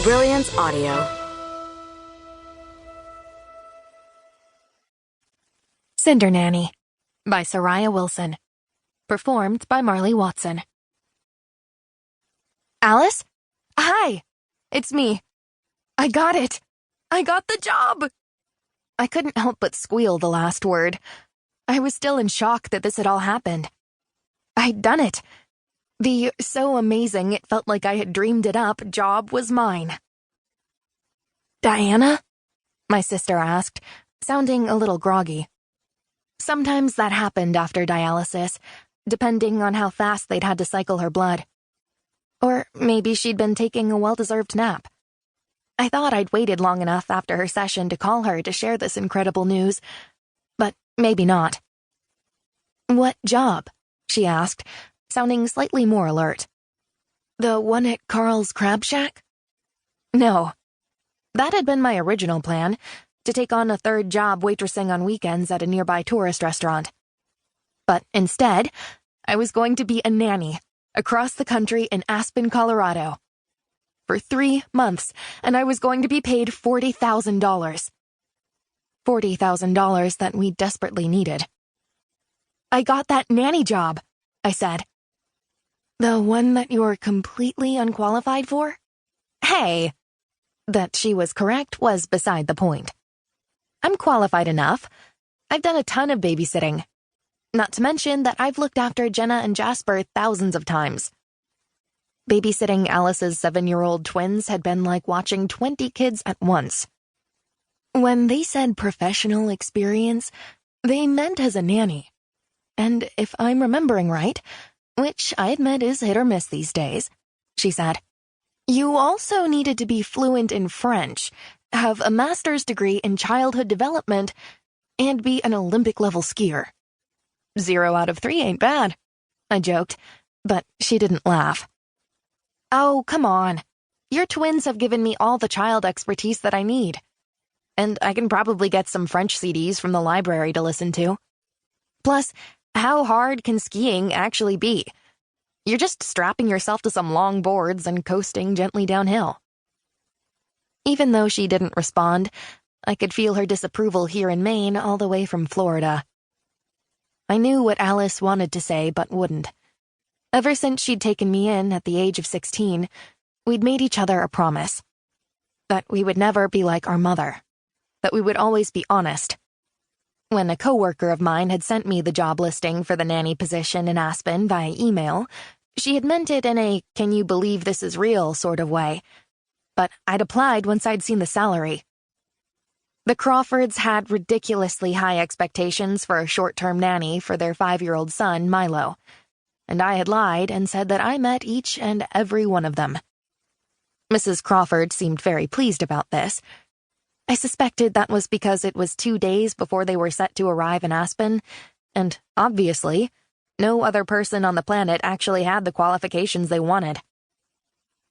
Brilliance Audio. Cinder-Nanny by Sariah Wilson. Performed by Marley Watson. Alice? Hi! It's me. I got it! I got the job! I couldn't help but squeal the last word. I was still in shock that this had all happened. I'd done it. The so amazing it felt like I had dreamed it up job was mine. Diana? My sister asked, sounding a little groggy. Sometimes that happened after dialysis, depending on how fast they'd had to cycle her blood. Or maybe she'd been taking a well-deserved nap. I thought I'd waited long enough after her session to call her to share this incredible news, but maybe not. What job? She asked, sounding slightly more alert. The one at Carl's Crab Shack? No. That had been my original plan, to take on a third job waitressing on weekends at a nearby tourist restaurant. But instead, I was going to be a nanny across the country in Aspen, Colorado. For 3 months, and I was going to be paid $40,000. $40,000 that we desperately needed. I got that nanny job, I said. The one that you're completely unqualified for? Hey! That she was correct was beside the point. I'm qualified enough. I've done a ton of babysitting. Not to mention that I've looked after Jenna and Jasper thousands of times. Babysitting Alice's 7-year-old twins had been like watching 20 kids at once. When they said professional experience, they meant as a nanny. And if I'm remembering right, which I admit is hit or miss these days, she said, you also needed to be fluent in French, have a master's degree in childhood development, and be an Olympic-level skier. 0 out of 3 ain't bad, I joked, but she didn't laugh. Oh, come on. Your twins have given me all the child expertise that I need. And I can probably get some French CDs from the library to listen to. Plus, how hard can skiing actually be? You're just strapping yourself to some long boards and coasting gently downhill. Even though she didn't respond, I could feel her disapproval here in Maine all the way from Florida. I knew what Alice wanted to say but wouldn't. Ever since she'd taken me in at the age of 16, we'd made each other a promise. That we would never be like our mother. That we would always be honest. When a coworker of mine had sent me the job listing for the nanny position in Aspen via email, she had meant it in a "can you believe this is real" sort of way. But I'd applied once I'd seen the salary. The Crawfords had ridiculously high expectations for a short-term nanny for their 5-year-old son, Milo, and I had lied and said that I met each and every one of them. Mrs. Crawford seemed very pleased about this. I suspected that was because it was 2 days before they were set to arrive in Aspen, and, obviously, no other person on the planet actually had the qualifications they wanted.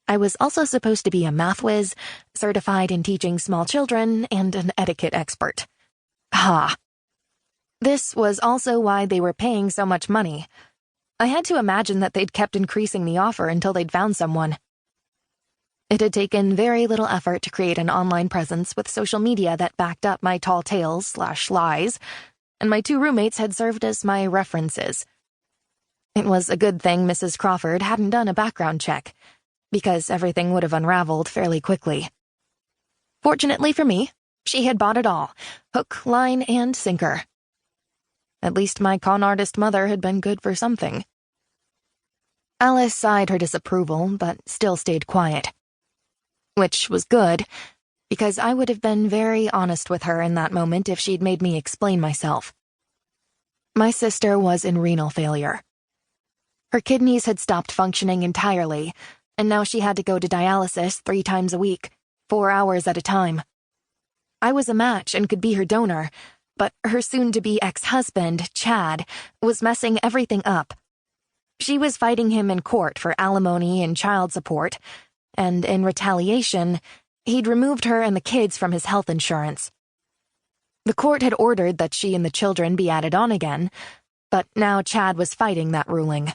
I was also supposed to be a math whiz, certified in teaching small children, and an etiquette expert. Ha! This was also why they were paying so much money. I had to imagine that they'd kept increasing the offer until they'd found someone. It had taken very little effort to create an online presence with social media that backed up my tall tales/lies, and my 2 roommates had served as my references. It was a good thing Mrs. Crawford hadn't done a background check, because everything would have unraveled fairly quickly. Fortunately for me, she had bought it all, hook, line, and sinker. At least my con artist mother had been good for something. Alice sighed her disapproval, but still stayed quiet. Which was good, because I would have been very honest with her in that moment if she'd made me explain myself. My sister was in renal failure. Her kidneys had stopped functioning entirely, and now she had to go to dialysis 3 times a week, 4 hours at a time. I was a match and could be her donor, but her soon-to-be ex-husband, Chad, was messing everything up. She was fighting him in court for alimony and child support, and in retaliation, he'd removed her and the kids from his health insurance. The court had ordered that she and the children be added on again, but now Chad was fighting that ruling.